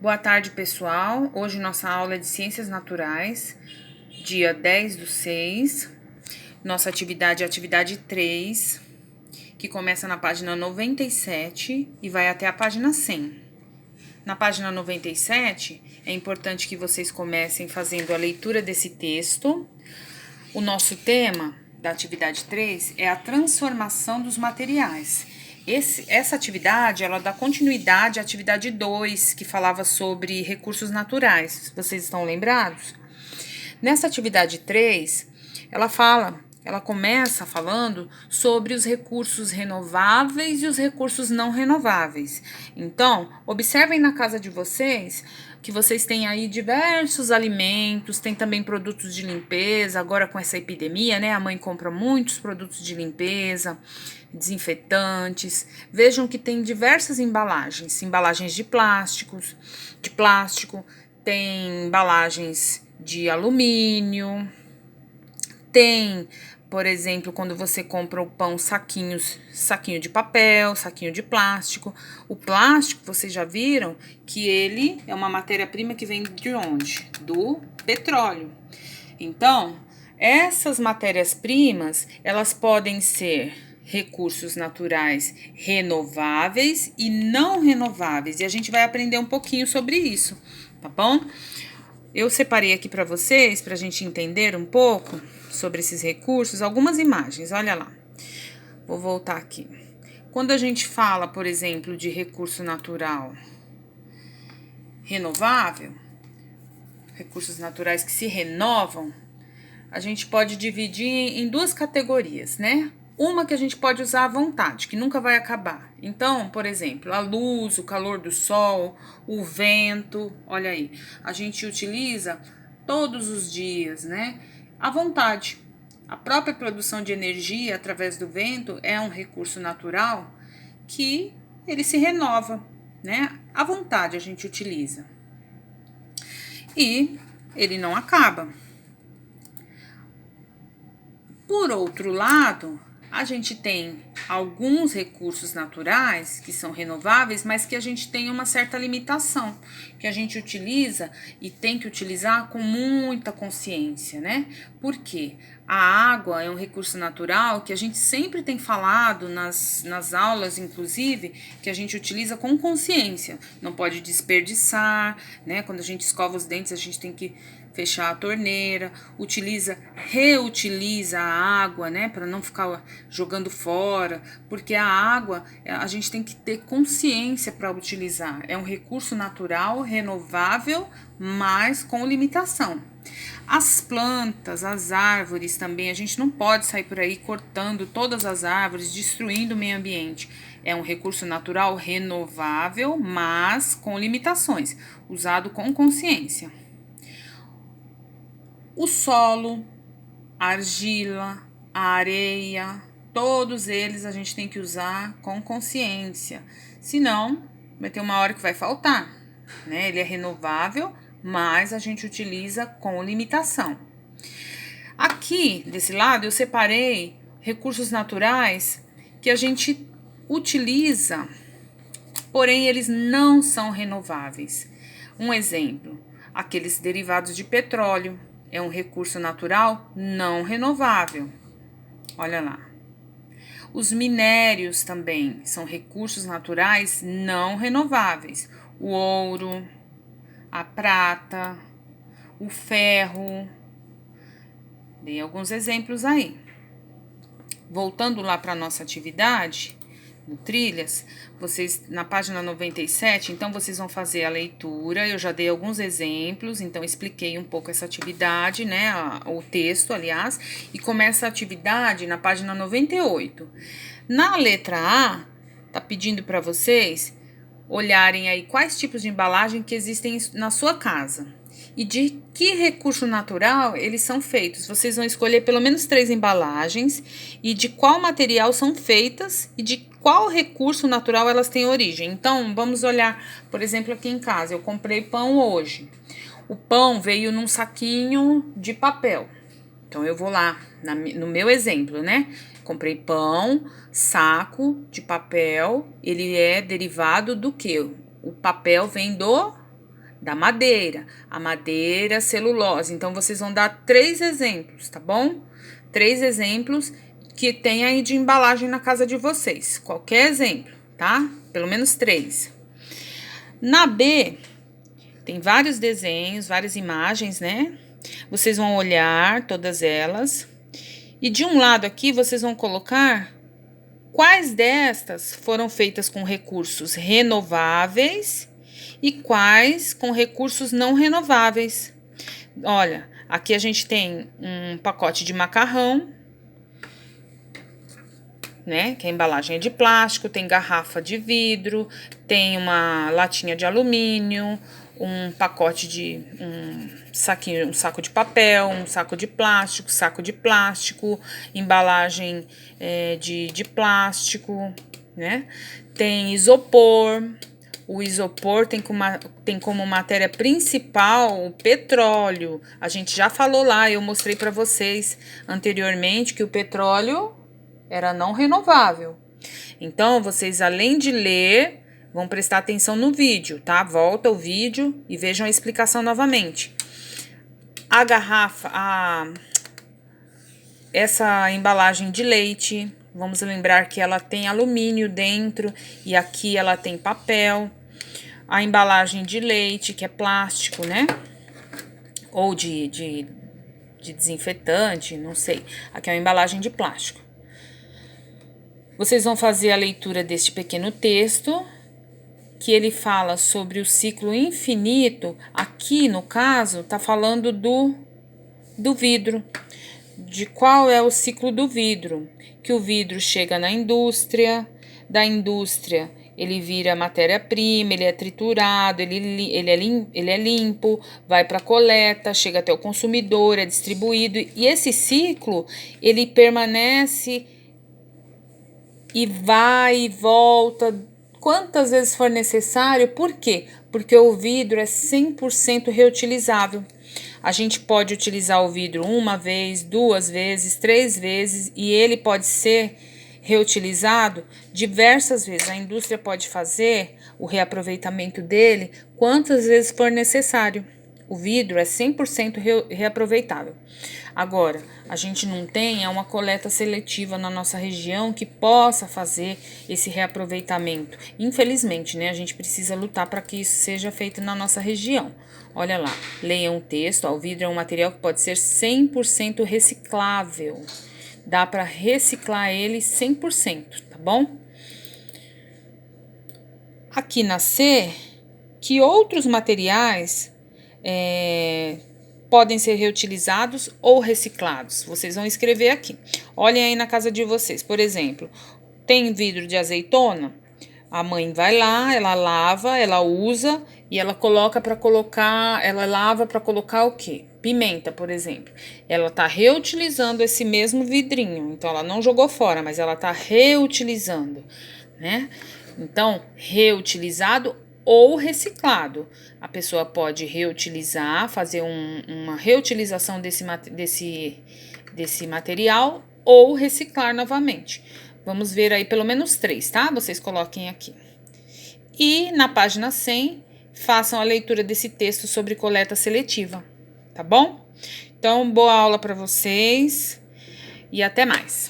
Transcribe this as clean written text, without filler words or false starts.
Boa tarde, pessoal. Hoje nossa aula é de Ciências Naturais, dia 10/6. Nossa atividade é a atividade 3, que começa na página 97 e vai até a página 100. Na página 97, é importante que vocês comecem fazendo a leitura desse texto. O nosso tema da atividade 3 é a transformação dos materiais. Essa atividade, ela dá continuidade à atividade 2, que falava sobre recursos naturais. Vocês estão lembrados? Nessa atividade 3, ela começa falando sobre os recursos renováveis e os recursos não renováveis. Então, observem na casa de vocês que vocês têm aí diversos alimentos, tem também produtos de limpeza. Agora com essa epidemia, né, a mãe compra muitos produtos de limpeza, desinfetantes. Vejam que tem diversas embalagens de plástico, tem embalagens de alumínio, tem, por exemplo, quando você compra o pão, saquinho de papel, saquinho de plástico. O plástico, vocês já viram que ele é uma matéria-prima que vem de onde? Do petróleo. Então, essas matérias-primas, elas podem ser recursos naturais renováveis e não renováveis. E a gente vai aprender um pouquinho sobre isso, tá bom? Eu separei aqui para vocês, para a gente entender um pouco sobre esses recursos, algumas imagens. Olha lá. Vou voltar aqui. Quando a gente fala, por exemplo, de recurso natural renovável, recursos naturais que se renovam, a gente pode dividir em duas categorias, né? Uma que a gente pode usar à vontade, que nunca vai acabar. Então, por exemplo, a luz, o calor do sol, o vento, olha aí, a gente utiliza todos os dias, né? À vontade. A própria produção de energia através do vento é um recurso natural que ele se renova, né? À vontade a gente utiliza. E ele não acaba. Por outro lado, a gente tem alguns recursos naturais que são renováveis, mas que a gente tem uma certa limitação, que a gente utiliza e tem que utilizar com muita consciência, né? Por quê? A água é um recurso natural que a gente sempre tem falado nas aulas, inclusive, que a gente utiliza com consciência. Não pode desperdiçar, né? Quando a gente escova os dentes, a gente tem que fechar a torneira, reutiliza a água, né, para não ficar jogando fora, porque a água a gente tem que ter consciência para utilizar. É um recurso natural, renovável, mas com limitação. As plantas, as árvores também, a gente não pode sair por aí cortando todas as árvores, destruindo o meio ambiente. É um recurso natural renovável, mas com limitações, usado com consciência. O solo, a argila, a areia, todos eles a gente tem que usar com consciência. Senão, vai ter uma hora que vai faltar, né? Ele é renovável, mas a gente utiliza com limitação. Aqui, desse lado, eu separei recursos naturais que a gente utiliza, porém eles não são renováveis. Um exemplo, aqueles derivados de petróleo. É um recurso natural não renovável. Olha lá. Os minérios também são recursos naturais não renováveis. O ouro, a prata, o ferro. Dei alguns exemplos aí. Voltando lá para a nossa atividade, no Trilhas, vocês na página 97, então vocês vão fazer a leitura. Eu já dei alguns exemplos, então expliquei um pouco essa atividade, né? O texto, aliás, e começa a atividade na página 98. Na letra A, tá pedindo para vocês olharem aí quais tipos de embalagem que existem na sua casa e de que recurso natural eles são feitos. Vocês vão escolher pelo menos 3 embalagens e de qual material são feitas e de qual recurso natural elas têm origem. Então, vamos olhar, por exemplo, aqui em casa. Eu comprei pão hoje. O pão veio num saquinho de papel. Então, eu vou lá, no meu exemplo, né? Comprei pão, saco de papel. Ele é derivado do quê? O papel vem do da madeira, a madeira, celulose. Então, vocês vão dar 3 exemplos, tá bom? 3 exemplos que tem aí de embalagem na casa de vocês. Qualquer exemplo, tá? Pelo menos 3. Na B, tem vários desenhos, várias imagens, né? Vocês vão olhar todas elas. E de um lado aqui, vocês vão colocar quais destas foram feitas com recursos renováveis e quais com recursos não renováveis. Olha, aqui a gente tem um pacote de macarrão, né? Que a embalagem é de plástico, tem garrafa de vidro, tem uma latinha de alumínio, um pacote de um saco de papel, um saco de plástico, embalagem de plástico, né? Tem isopor. O isopor tem como matéria principal o petróleo. A gente já falou lá, eu mostrei para vocês anteriormente que o petróleo era não renovável. Então, vocês, além de ler, vão prestar atenção no vídeo, tá? Volta o vídeo e vejam a explicação novamente. A garrafa, essa embalagem de leite, vamos lembrar que ela tem alumínio dentro e aqui ela tem papel. A embalagem de leite, que é plástico, né? Ou de desinfetante, não sei. Aqui é uma embalagem de plástico. Vocês vão fazer a leitura deste pequeno texto, que ele fala sobre o ciclo infinito. Aqui, no caso, tá falando do vidro. De qual é o ciclo do vidro? Que o vidro chega na indústria, da indústria ele vira matéria-prima, ele é triturado, ele é limpo, vai para a coleta, chega até o consumidor, é distribuído. E esse ciclo, ele permanece e vai e volta quantas vezes for necessário. Por quê? Porque o vidro é 100% reutilizável. A gente pode utilizar o vidro uma vez, 2 vezes, 3 vezes e ele pode ser reutilizado diversas vezes. A indústria pode fazer o reaproveitamento dele quantas vezes for necessário. O vidro é 100% reaproveitável. Agora, a gente não tem uma coleta seletiva na nossa região que possa fazer esse reaproveitamento. Infelizmente, né? A gente precisa lutar para que isso seja feito na nossa região. Olha lá, leiam o texto. O vidro é um material que pode ser 100% reciclável. Dá para reciclar ele 100%, tá bom? Aqui na C, que outros materiais podem ser reutilizados ou reciclados? Vocês vão escrever aqui. Olhem aí na casa de vocês. Por exemplo, tem vidro de azeitona? A mãe vai lá, ela lava, ela usa e ela coloca para colocar, ela lava para colocar o quê? Pimenta, por exemplo. Ela tá reutilizando esse mesmo vidrinho. Então, ela não jogou fora, mas ela tá reutilizando, né? Então, reutilizado ou reciclado. A pessoa pode reutilizar, fazer uma reutilização desse material ou reciclar novamente. Vamos ver aí pelo menos 3, tá? Vocês coloquem aqui. E na página 100, façam a leitura desse texto sobre coleta seletiva, tá bom? Então, boa aula para vocês e até mais.